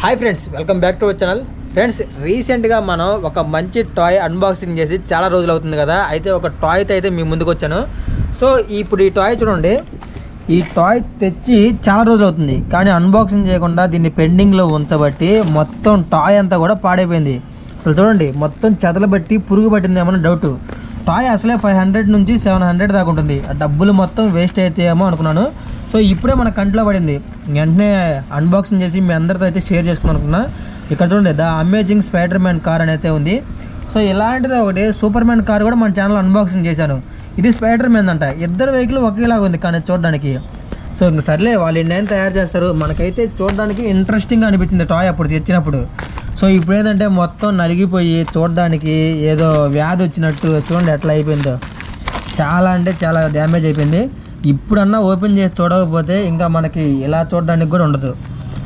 Hi friends, welcome back to our channel. Friends, రీసెంట్గా మనం ఒక మంచి టాయ్ అన్బాక్సింగ్ చేసి చాలా రోజులు అవుతుంది కదా. అయితే ఒక టాయ్తో అయితే మీ ముందుకు వచ్చాను. సో ఇప్పుడు ఈ టాయ్ చూడండి. ఈ టాయ్ తెచ్చి చాలా రోజులు అవుతుంది, కానీ అన్బాక్సింగ్ చేయకుండా దీన్ని పెండింగ్లో ఉంచబట్టి మొత్తం టాయ్ అంతా కూడా పాడైపోయింది. అసలు చూడండి, మొత్తం చెదలు బట్టి పురుగు పట్టింది ఏమన్నా డౌట్. టాయ్ అసలే 500 నుంచి 700 దాకా ఉంటుంది. ఆ డబ్బులు మొత్తం వేస్ట్ అవుతాయేమో అనుకున్నాను. సో ఇప్పుడే మన కంట్లో పడింది. వెంటనే అన్బాక్సింగ్ చేసి మీ అందరితో అయితే షేర్ చేసుకున్నాను అనుకున్నా. ఇక్కడ చూడండి, the amazing spider man car అని అయితే ఉంది. సో ఇలాంటిది ఒకటి సూపర్ మ్యాన్ కార్ కూడా మన ఛానల్ అన్బాక్సింగ్ చేశాను. ఇది స్పైడర్ మ్యాన్ అంట. ఇద్దరు వెహికల్ ఒకేలాగా ఉంది కానీ చూడడానికి. సో ఇంక సర్లే, వాళ్ళు ఎన్నైనా తయారు చేస్తారు. మనకైతే చూడడానికి ఇంట్రెస్టింగ్గా అనిపించింది టాయ్ అప్పుడు తెచ్చినప్పుడు. సో ఇప్పుడు ఏంటంటే మొత్తం నలిగిపోయి చూడడానికి ఏదో వ్యాధి వచ్చినట్టు చూడండి ఎట్లా అయిపోయిందో. చాలా అంటే చాలా డ్యామేజ్ అయిపోయింది. ఇప్పుడన్నా ఓపెన్ చేసి చూడకపోతే ఇంకా మనకి ఇలా చూడడానికి కూడా ఉండదు.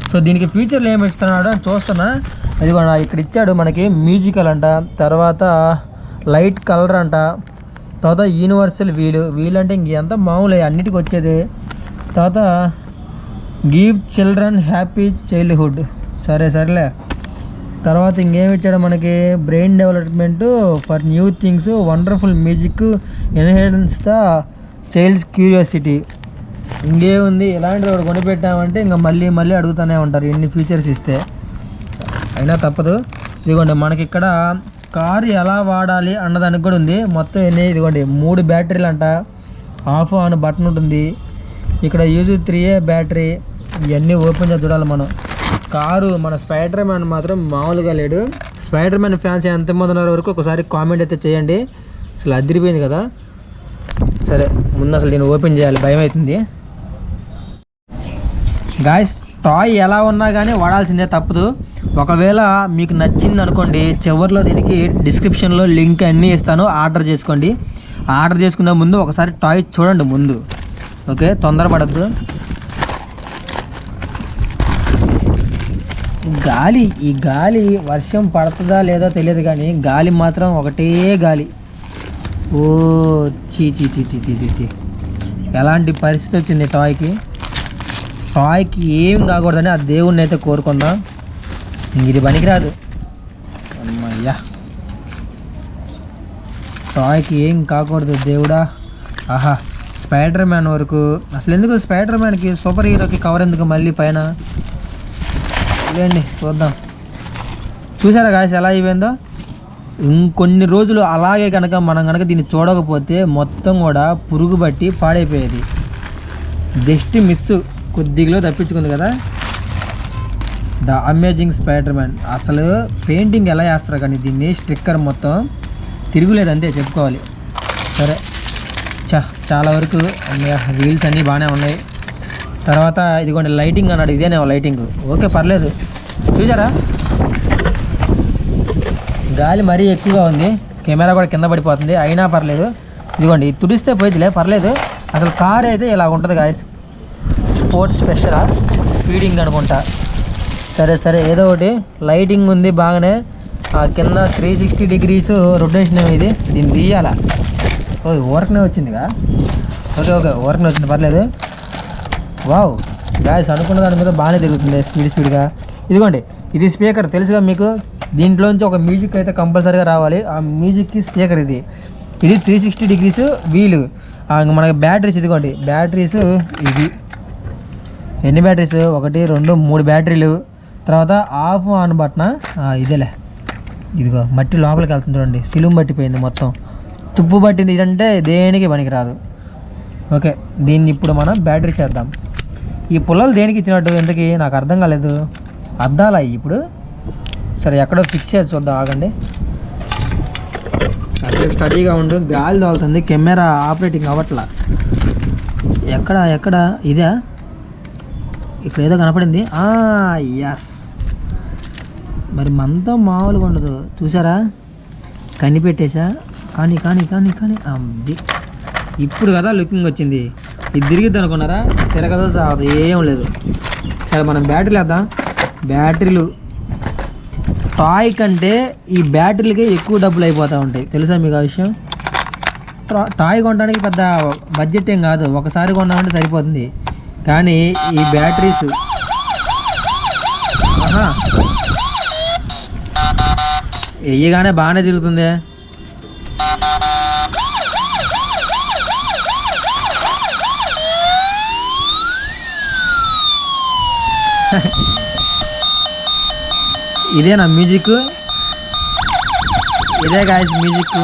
సో దీనికి ఫీచర్లు ఏమి ఇస్తున్నాడు అని చూస్తున్నా. అది కూడా ఇక్కడ ఇచ్చాడు మనకి. మ్యూజికల్ అంట, తర్వాత లైట్ కలర్ అంట, తర్వాత యూనివర్సల్ వీల్ అంటే ఇంకెంత మామూలు అన్నిటికి వచ్చేది. తర్వాత గివ్ చిల్డ్రన్ హ్యాపీ చైల్డ్హుడ్, సరేలే. తర్వాత ఇంకేమి ఇచ్చాడు మనకి, brain development for new things, wonderful music enhance the child's curiosity. ఇంకేముంది, ఇలాంటిది ఒకటి కొనిపెట్టామంటే ఇంకా మళ్ళీ అడుగుతూనే ఉంటారు ఎన్ని ఫీచర్స్ ఇస్తే. అయినా తప్పదు. ఇదిగోండి మనకి ఇక్కడ కారు ఎలా వాడాలి అన్నదానికి కూడా ఉంది. మొత్తం ఎన్ని, ఇదిగోండి 3 బ్యాటరీలు అంట, ఆఫ్ ఆన్ బటన్ ఉంటుంది. ఇక్కడ యూజ్ 3A బ్యాటరీ. ఇవన్నీ ఓపెన్ చేసి చూడాలి మనం. కారు మన స్పైడర్ మ్యాన్ మాత్రం మామూలుగా లేడు. స్పైడర్ మ్యాన్ ఫ్యాన్స్ ఎంతమంది ఉన్నారో వరకు ఒకసారి కామెంట్ అయితే చేయండి. అసలు అదిరిపోయింది కదా. సరే, ముందు అసలు నేను ఓపెన్ చేయాలి, భయం అవుతుంది. గాయ్స్, టాయ్ ఎలా ఉన్నా కానీ వాడాల్సిందే, తప్పదు. ఒకవేళ మీకు నచ్చింది అనుకోండి, చివరిలో దీనికి డిస్క్రిప్షన్లో లింక్ అన్నీ ఇస్తాను, ఆర్డర్ చేసుకోండి. ఆర్డర్ చేసుకునే ముందు ఒకసారి టాయ్ చూడండి ముందు, ఓకే? తొందరపడద్దు. ఈ గాలి వర్షం పడుతుందా లేదో తెలియదు, కానీ గాలి మాత్రం ఒకటే గాలి. ఓ చీ, ఎలాంటి పరిస్థితి వచ్చింది టాయ్కి ఏం కాకూడదని ఆ దేవుణ్ణి అయితే కోరుకుందాం. ఇది పనికిరాదు. అమ్మయ్యా, టాయ్కి ఏం కాకూడదు దేవుడా. ఆహా, స్పైడర్ మ్యాన్ వరకు. అసలు ఎందుకు స్పైడర్ మ్యాన్కి, సూపర్ హీరోకి కవర్ ఎందుకు మళ్ళీ పైన? లేండి చూద్దాం. చూసారా గాయస్ ఎలా అయిపోయిందో? ఇంకొన్ని రోజులు అలాగే మనం కనుక దీన్ని చూడకపోతే మొత్తం కూడా పురుగు బట్టి పాడైపోయేది. జస్ట్ మిస్, కొద్దిగా తప్పించుకుంది కదా. The amazing spider man. అసలు పెయింటింగ్ ఎలా చేస్తారు కానీ దీన్ని, స్టిక్కర్ మొత్తం తిరుగులేదు అంతే చెప్పుకోవాలి. సరే, చాలా వరకు వీల్స్ అన్నీ బాగానే ఉన్నాయి. తర్వాత ఇదిగోండి లైటింగ్ అన్నాడు, ఇదేనే లైటింగ్. ఓకే, పర్లేదు. చూసారా, గాలి మరీ ఎక్కువగా ఉంది, కెమెరా కూడా కింద పడిపోతుంది, అయినా పర్లేదు. ఇదిగోండి తుడిస్తే పోయిద్దిలే, పర్లేదు. అసలు కార్ అయితే ఇలా ఉంటుంది గాయస్. స్పోర్ట్స్ స్పెషలా, స్పీడింగ్ అనుకుంటా. సరే ఏదో ఒకటి. లైటింగ్ ఉంది బాగానే. కింద 360 degrees రొటేషన్ ఇది. దీన్ని తీయాలా? ఊరకనే వచ్చిందిగా. ఓకే ఊరకనే వచ్చింది, పర్లేదు. వావ్ గాయస్, అనుకున్న దాని మీద బాగానే తిరుగుతుంది స్పీడ్గా. ఇదిగోండి, ఇది స్పీకర్ తెలుసుగా మీకు. దీంట్లోంచి ఒక మ్యూజిక్ అయితే కంపల్సరీగా రావాలి. ఆ మ్యూజిక్కి స్పీకర్ ఇది 360 degrees వీలు. మనకి బ్యాటరీస్, ఇదిగోండి బ్యాటరీస్. ఇది ఎన్ని బ్యాటరీస్? 1 2 3 బ్యాటరీలు. తర్వాత ఆఫ్ ఆన్ బటన్. ఇదేలే, ఇదిగో మట్టి లోపలికి వెళ్తుంది చూడండి. సిలుము పట్టిపోయింది మొత్తం, తుప్పు పట్టింది. ఇదంటే దేనికి పనికిరాదు. ఓకే, దీన్ని ఇప్పుడు మనం బ్యాటరీ చేద్దాం. ఈ పుల్లలు దేనికి ఇచ్చినట్టు ఎందుకు నాకు అర్థం కాలేదు. అద్దాలా ఇప్పుడు? సరే, ఎక్కడో ఫిక్స్ చేసి చూద్దాం, ఆగండి. అసలు స్టడీగా ఉండు, గాలి తోలుతుంది, కెమెరా ఆపరేటింగ్ అవ్వట్లా. ఎక్కడ ఇదే? ఇక్కడ ఏదో కనపడింది. ఎస్, మరి మనతో మామూలుగా ఉండదు. చూసారా, కనిపెట్టేశా. కానీ అది ఇప్పుడు కదా లుకింగ్ వచ్చింది. ఇది తిరిగిద్ది అనుకున్నారా? తిరగదో సాగదు, ఏం లేదు. సరే, మనం బ్యాటరీలు వేద్దాం. బ్యాటరీలు టాయ్ కంటే ఈ బ్యాటరీలకే ఎక్కువ డబ్బులు అయిపోతూ ఉంటాయి, తెలుసా మీకు ఆ విషయం? టాయ్ కొనడానికి పెద్ద బడ్జెట్ ఏం కాదు, ఒకసారి కొన్నామంటే సరిపోతుంది. కానీ ఈ బ్యాటరీస్ ఆహా, వెయ్యగానే బాగానే తిరుగుతుంది. ఇదేనా మ్యూజిక్? ఇదే గాయస్ మ్యూజిక్.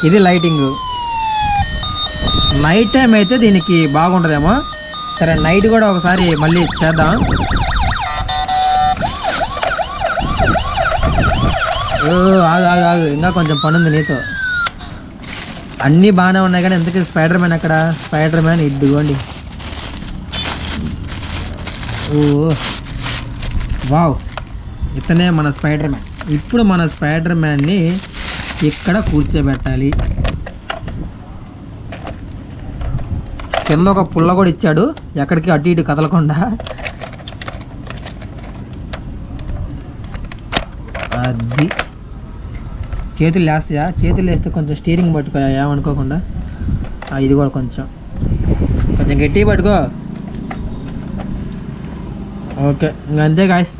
ఇది లైటింగ్. నైట్ టైం అయితే దీనికి బాగుంటుందేమో. సరే నైట్ కూడా ఒకసారి మళ్ళీ చేద్దాం. ఆగు ఆగు ఆగు, ఇంకా కొంచెం పని ఉంది నీతో. అన్నీ బాగానే ఉన్నాయి కానీ ఎందుకు స్పైడర్ మ్యాన్ అక్కడ? స్పైడర్ మ్యాన్ ఇదిగోండి. ఓ వావ్, ఇతనే మన స్పైడర్ మ్యాన్. ఇప్పుడు మన స్పైడర్ మ్యాన్ని ఇక్కడ కూర్చోబెట్టాలి. కింద ఒక పుల్ల కూడా ఇచ్చాడు, ఎక్కడికి అటు ఇటు కదలకుండా. అది చేతులు వేస్తాయా? చేతులు వేస్తే కొంచెం స్టీరింగ్ పట్టుకో, ఏమనుకోకుండా. ఇది కూడా కొంచెం కొంచెం గట్టిగా పట్టుకో. ఓకే, ఇంకా అంతే గాయస్.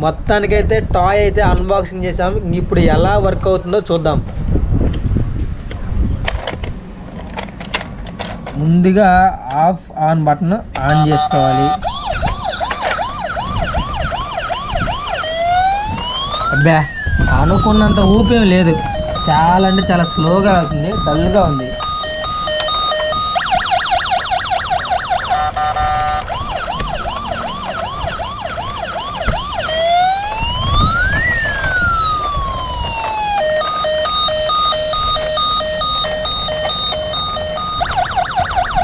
మొత్తానికైతే టాయ్ అయితే అన్బాక్సింగ్ చేసాం. ఇప్పుడు ఎలా వర్క్ అవుతుందో చూద్దాం. ముందుగా ఆఫ్ ఆన్ బటన్ ఆన్ చేసుకోవాలి. అబ్బా, అనుకున్నంత ఊపేం లేదు. చాలా అంటే చాలా స్లోగా అవుతుంది, డల్గా ఉంది.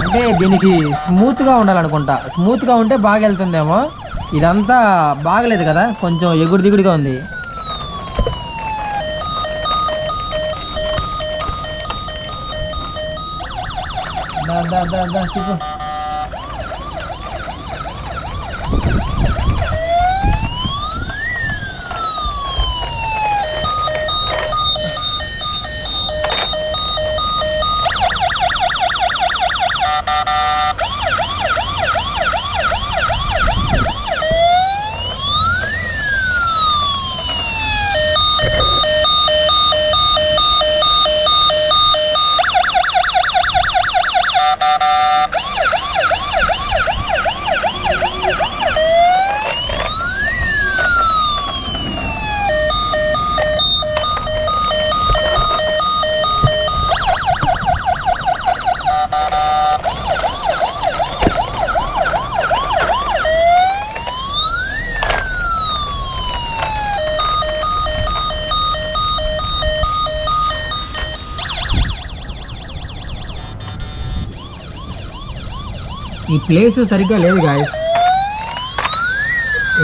అంటే దీనికి స్మూత్గా ఉండాలనుకుంటా. స్మూత్గా ఉంటే బాగా వెళ్తుందేమో. ఇదంతా బాగలేదు కదా, కొంచెం ఎగుడు దిగుడుగా ఉంది. చూపు. ఈ ప్లేస్ సరిగ్గా లేదు గాయస్.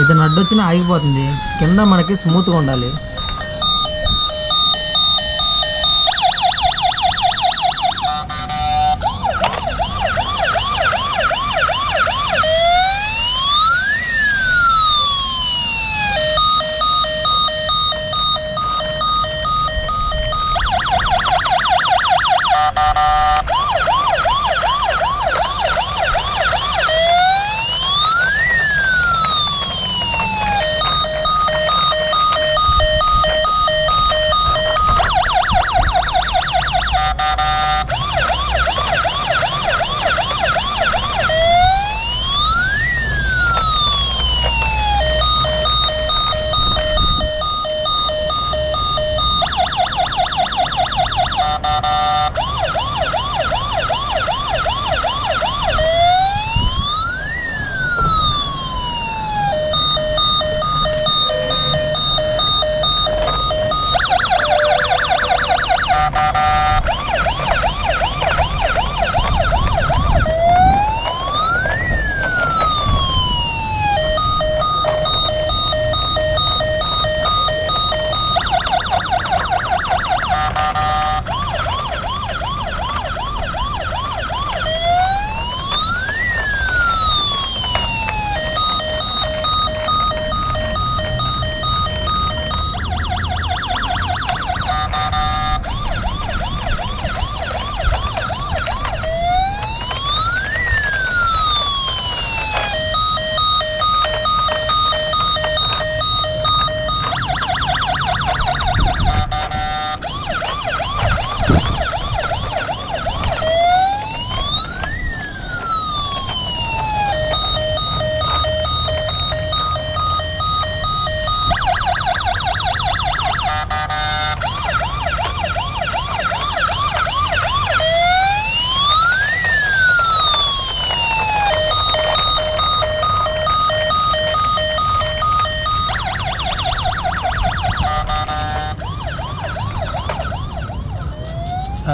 ఏదైనా అడ్డొచ్చినా ఆగిపోతుంది. కింద మనకి స్మూత్గా ఉండాలి.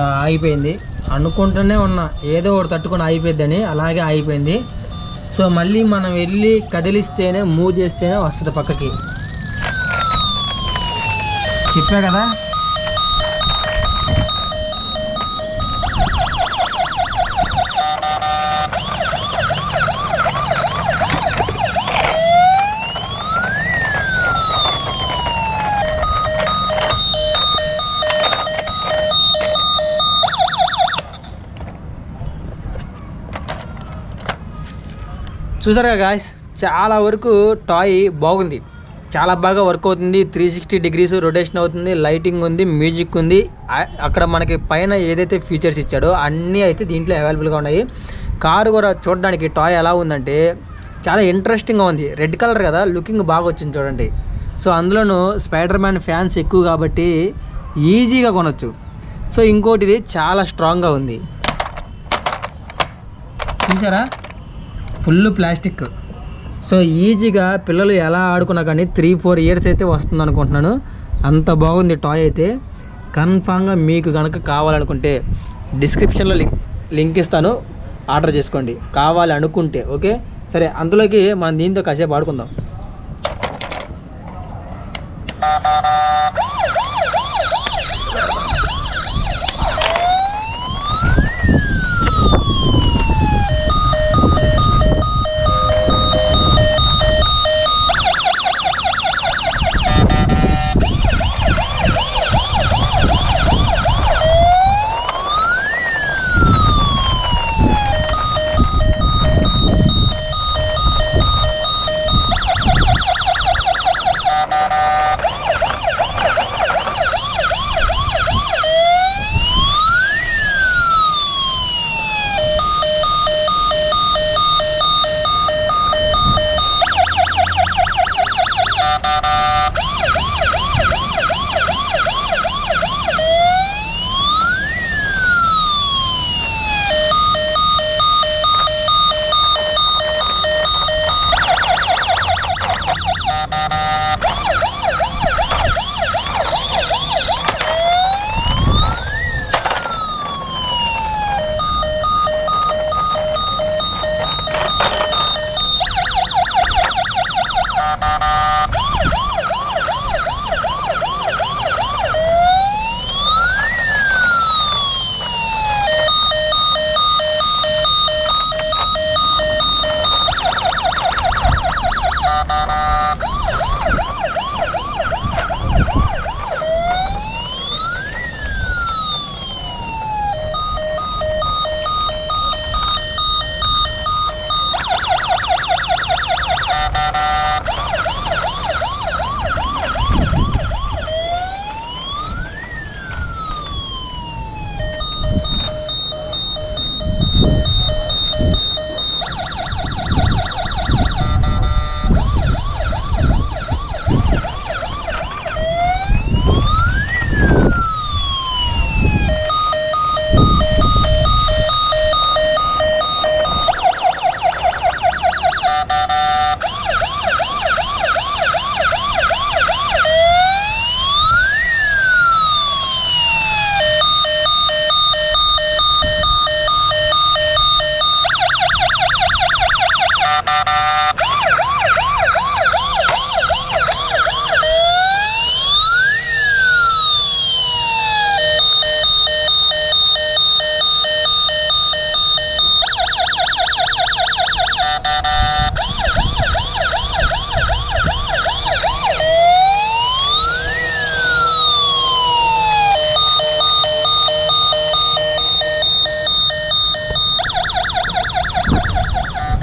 ఆగిపోయింది. అనుకుంటూనే ఉన్నా ఏదో ఒకటి తట్టుకొని ఆగిపోద్దని, అలాగే ఆగిపోయింది. సో మళ్ళీ మనం వెళ్ళి కదిలిస్తేనే, మూవ్ చేస్తేనే వస్తుంది పక్కకి. చెప్పా కదా. చూసారుగా గాయ్స్, చాలా వరకు టాయ్ బాగుంది, చాలా బాగా వర్క్ అవుతుంది. 360 డిగ్రీస్ రొటేషన్ అవుతుంది, లైటింగ్ ఉంది, మ్యూజిక్ ఉంది. అక్కడ మనకి పైన ఏదైతే ఫీచర్స్ ఇచ్చాడో అన్నీ అయితే దీంట్లో అవైలబుల్గా ఉన్నాయి. కారు కూడా చూడడానికి టాయ్ ఎలా ఉందంటే చాలా ఇంట్రెస్టింగ్గా ఉంది. రెడ్ కలర్ కదా, లుకింగ్ బాగా వచ్చింది చూడండి. సో అందులోనూ స్పైడర్ మ్యాన్ ఫ్యాన్స్ ఎక్కువ కాబట్టి ఈజీగా కొనవచ్చు. సో ఇంకోటి ఇది చాలా స్ట్రాంగ్గా ఉంది, చూసారా, ఫుల్ ప్లాస్టిక్. సో ఈజీగా పిల్లలు ఎలా ఆడుకున్నా కానీ 3-4 ఇయర్స్ అయితే వస్తుంది అనుకుంటున్నాను. అంత బాగుంది టాయ్ అయితే. కన్ఫామ్గా మీకు కనుక కావాలనుకుంటే డిస్క్రిప్షన్లో లింక్ ఇస్తాను, ఆర్డర్ చేసుకోండి కావాలి అనుకుంటే. ఓకే సరే, అందులోకి మనం దీంతో కాసేపు ఆడుకుందాం.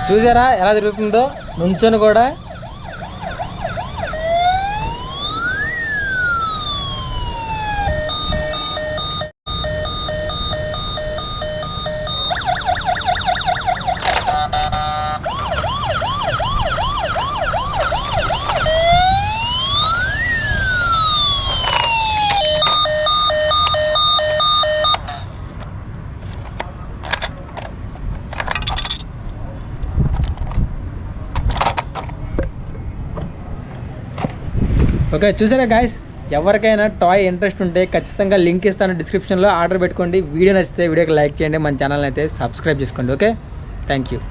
చూసారా ఎలా తిరుగుతుందో నుంచొని కూడా. ఓకే చూసారా గాయస్, ఎవరికైనా టాయ్ ఇంట్రెస్ట్ ఉంటే ఖచ్చితంగా లింక్ ఇస్తాను డిస్క్రిప్షన్లో, ఆర్డర్ పెట్టుకోండి. వీడియో నచ్చితే వీడియోకి లైక్ చేయండి, మన ఛానల్ని అయితే సబ్స్క్రైబ్ చేసుకోండి. Okay, thank you.